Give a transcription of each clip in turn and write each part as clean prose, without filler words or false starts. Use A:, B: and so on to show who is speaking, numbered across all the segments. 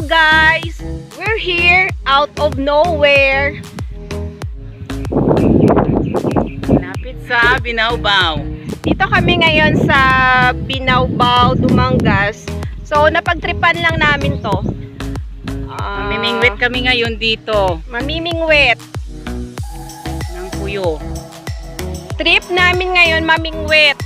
A: guys! We're here out of nowhere.
B: Lapit sa Binaubao.
A: Dito kami ngayon sa Binaubao, Dumangas. So napagtripan lang namin to.
B: Mamimingwit kami ngayon dito
A: Mamimingwit.
B: ng Puyo.
A: Trip namin ngayon, mamingwit.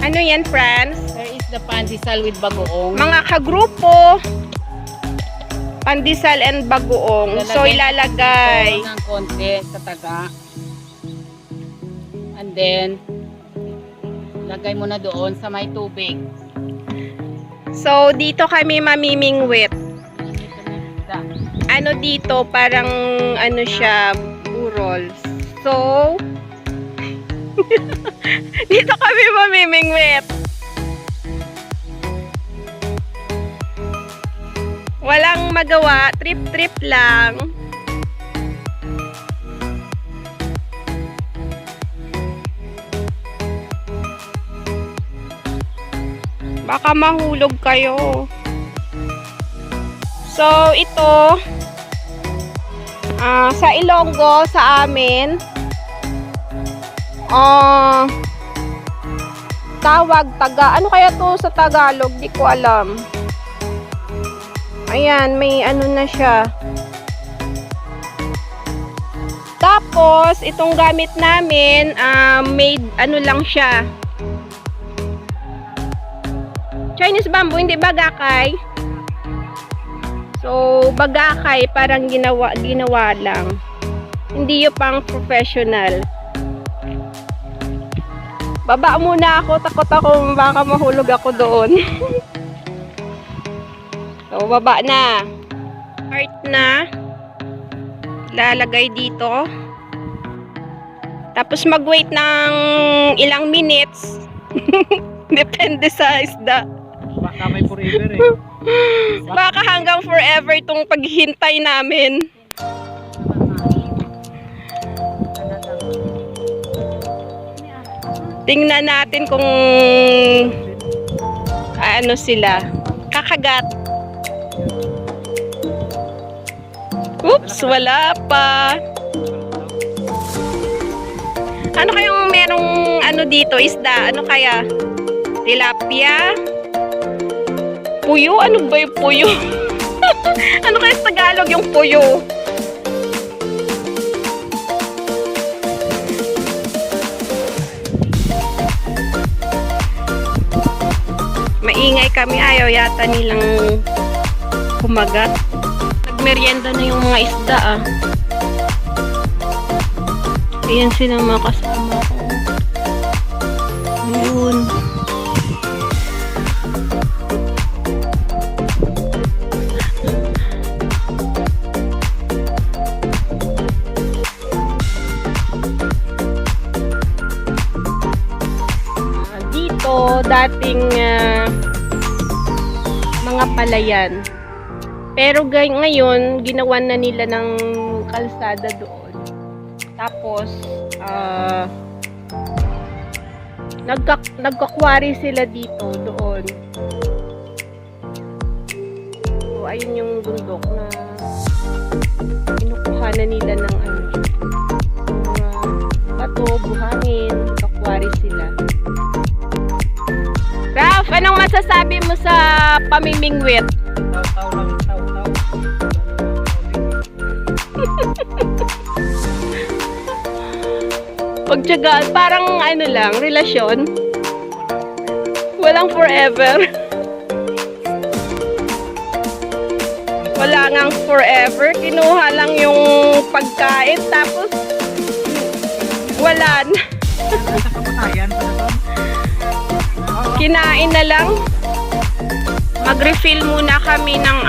A: Ano yan, friends?
B: There is the pandesal with bagoong.
A: Mga kagrupo, pandesal and bagoong. So ilalagay.
B: ng konti sa taga. And then, lagay mo na doon sa may tubig.
A: So dito kami mamimingwit. Ano dito, parang ano siya, burol. So, dito kami mamimingwit. Walang magawa, trip-trip lang. Baka mahulog kayo. So, ito, sa Ilonggo, sa amin, tawag, ano kaya to sa Tagalog? Di ko alam. Ayan, may ano na siya. Tapos, itong gamit namin, made, ano lang siya. Chinese bamboo, hindi bagakay. So, bagakay, parang ginawa lang. Hindi yung pang professional. Baba muna ako, takot ako, baka mahulog ako doon. So, baba na. Start na. Lalagay dito. Tapos mag-wait ng ilang minutes. Depende sa isda.
C: Baka may forever eh.
A: Baka hanggang forever itong paghihintay namin. Tingnan natin kung ano sila. Kakagat. Oops, wala pa. Ano kayong merong ano dito, isda? Ano kaya? Tilapia? Puyo? Ano ba yung puyo? Ano kaya sa Tagalog yung puyo? Maingay kami, ayaw yata nilang kumagat. Nagmeryenda na yung mga isda Ayan sila mga kasama ko. Ayun. Dito, dating mga palayan. Pero ngayon, ginawan na nila ng kalsada doon. Tapos, nagkakwari sila dito, doon. So, ayun yung bundok na inukuhanan nila ng bato, buhangin, kakwari sila. Ralph, anong masasabi mo sa pamimingwit?
C: Taw-taw lang, taw-taw.
A: Pagtyagaan, parang ano lang, relasyon. Walang forever. Wala ngang forever. Kinuha lang yung pagkain, tapos wala na.
C: Sa kamatayan pa na to.
A: Kinain na lang. Mag-refill muna kami ng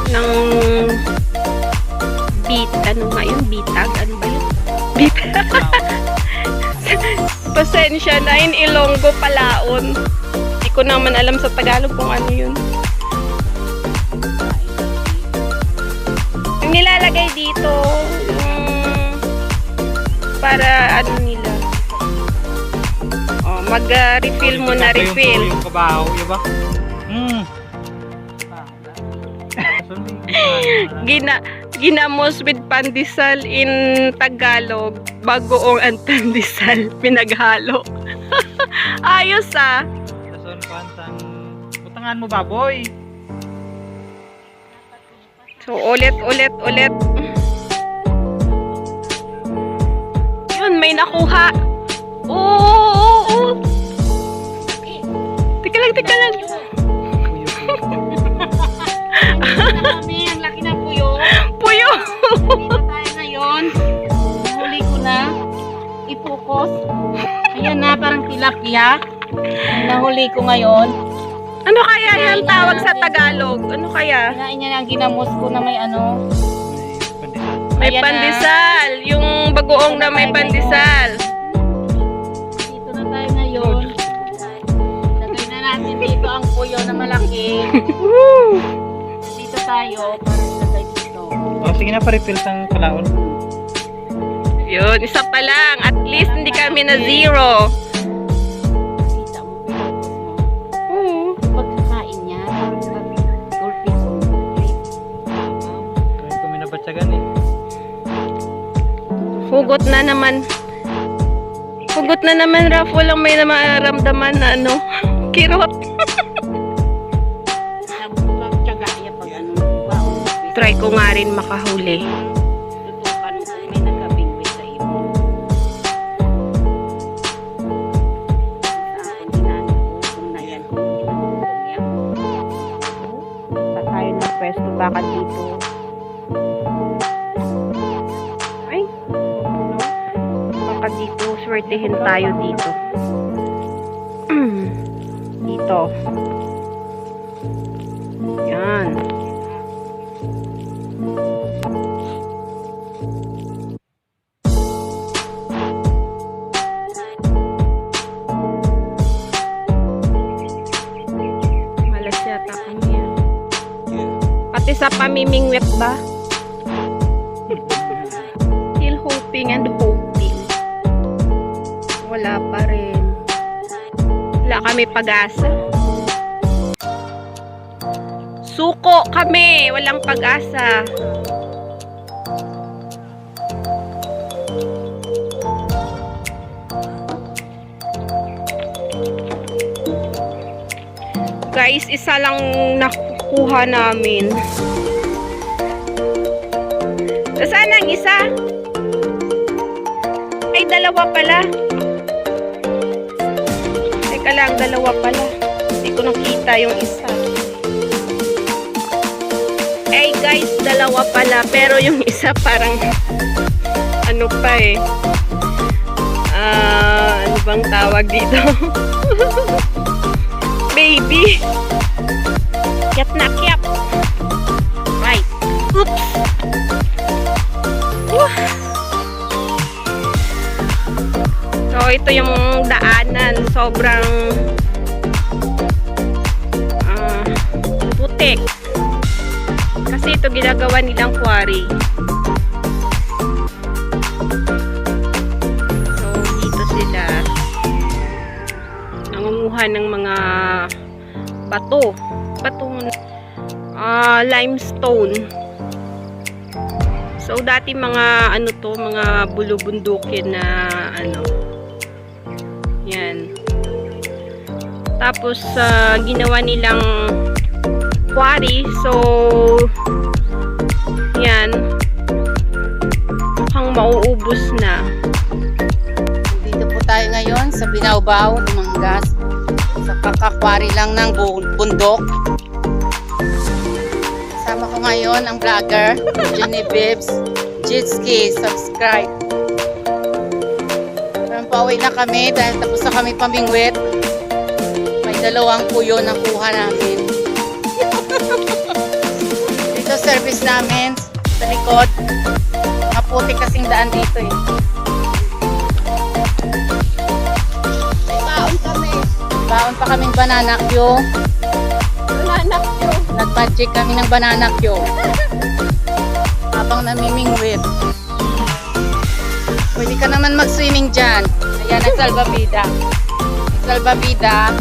A: ng ano nga yun? Bitag? Ano ba yun? Bitag. Pasensya na, in Ilonggo palaon. Hindi ko naman alam sa Tagalog kung ano yun. Yung nilalagay dito, para ano nila, Pag refill mo na, refill.
C: Yung kabaho, di ba?
A: Ginamos with pandesal in Tagalog. Bagoong ang pandesal. Pinaghalo. Ayos ah.
C: Dason pansang butangan mo baboy.
A: So, ulit. Yun, may nakuha. Oo. Teka lang.
B: Marami, ang laki ng puyo.
A: Puyo!
B: Dito tayo ngayon. Huli ko na. Ipukos. Ayan na, parang tilapia. Nahuli ko ngayon.
A: Ano kaya yan tawag sa Tagalog? Ano kaya?
B: Kinain niya ang ginamos ko na may ano.
A: May
B: Ayan na.
A: pandesal. Yung bagoong na may pandesal.
B: Dito na tayo ngayon. Lagay na natin dito ang puyo na malaki. Dito tayo para ilagay dito.
C: Oh, sige na, pa-refill sang kalaon.
A: Yun, isa pa lang. At least hindi kami na zero.
B: Kita mo, pinagos mo.
A: Oo.
B: Yung pagkakain niya, parang goldfish o grape.
C: Kaya ko may nabatsagan eh.
A: Hugot na naman, Raf. Walang may namaramdaman na ano. Kirot.
B: Tsaga niya pag ano, baon.
A: Try ko nga rin makahuli.
B: Tutukan mo kung may nagkabingwit sa iyo. Sa akin, dinaan ko kung na yan, kung kinakukong yan.
A: Pa tayo ng pwesto baka dito. Ay. No? Baka dito. Swertihin tayo dito. Dito. Yan. Malas yata kami yan. Pati sa pamimingwit ba? Still hoping and hoping. Wala pa rin. Wala kami pag-asa. Suko kami. Walang pag-asa. Guys, isa lang nakukuha namin. Saan ang isa? Ay, dalawa pala. Teka lang, dalawa pala. Hindi ko nakita yung isa. Eh guys, dalawa pala. Pero yung isa parang ano pa eh. Ano bang tawag dito? Baby. Kyat na kyat. Right. Oops. So, ito yung daanan. Sobrang putik. Kasi ito ginagawa nilang quarry. So, dito sila nangunguha ng mga bato. Limestone. So, dati mga ano to, mga bulubundukin na ano. Yan. Tapos, ginawa nilang quarry. So, yan. Mukhang mauubos na.
B: Dito po tayo ngayon sa Binaubao, Dumangas. Sa kakakwari lang ng bundok. Kasama ko ngayon ang vlogger, Jenny Bibs, Jitski, subscribe. Parang pauwi na kami dahil tapos na kami pamingwit. May dalawang puyo na kuha namin. Dito service namin sa likod. Maputi kasing daan dito eh. May baon kami. Baon pa kaming banana queue.
A: Banana queue.
B: Nag-magic kami ng banana queue. Habang namimingwit. Pwede ka naman mag-swimming dyan. Ayan ang salvavida. salbabida.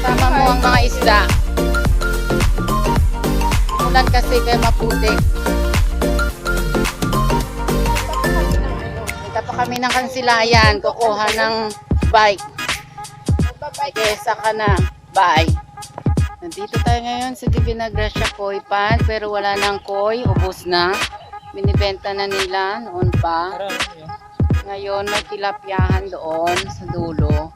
B: Kasama mo ang mga isda. Ulan kasi kaya maputik. Punta pa kami ng Kansilayan, kukuha ng bike. Kesa ka na, bye. Nandito tayo ngayon sa Divina Gracia Koi Pan, pero wala nang koi, ubos na. Binibenta na nila noon pa. Ngayon may tilapyahan doon sa dulo.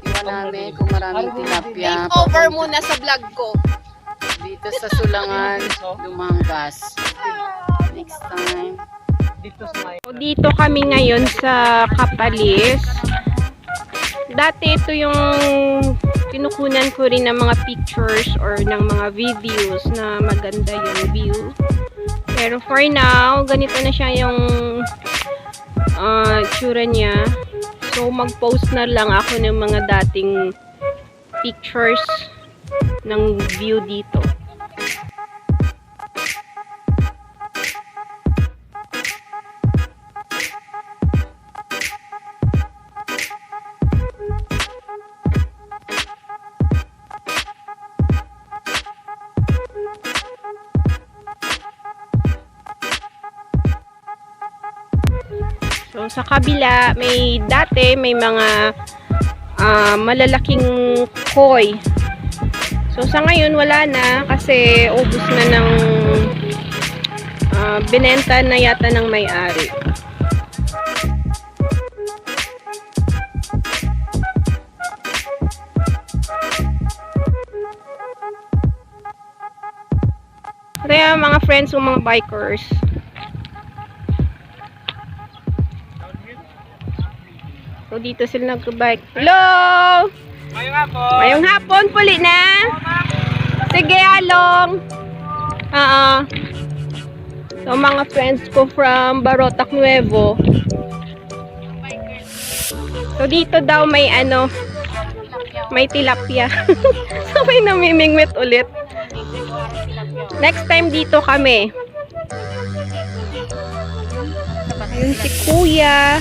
B: Iwan namin kung maraming tilapya.
A: Over muna sa vlog ko.
B: Dito sa Sulangan, Lumanggas. Next time.
A: Dito kami ngayon sa Capalis. Dati ito yung kinukunan ko rin ng mga pictures or ng mga videos na maganda yung view. Pero for now, ganito na siya yung tsura niya. So mag-post na lang ako ng mga dating pictures ng view dito. So, sa kabila, dati may mga malalaking koi. So, sa ngayon, wala na kasi ubos na ng binenta na yata ng may-ari. Kaya mga friends o mga bikers. So, dito sila nag-bike. Hello!
C: Ngayong hapon.
A: Ngayong hapon, puli na. Sige, Along. So, mga friends ko from Barotac Nuevo. So, dito daw may may tilapia. So, may namimingwit ulit. Next time dito kami. Ayun si Kuya.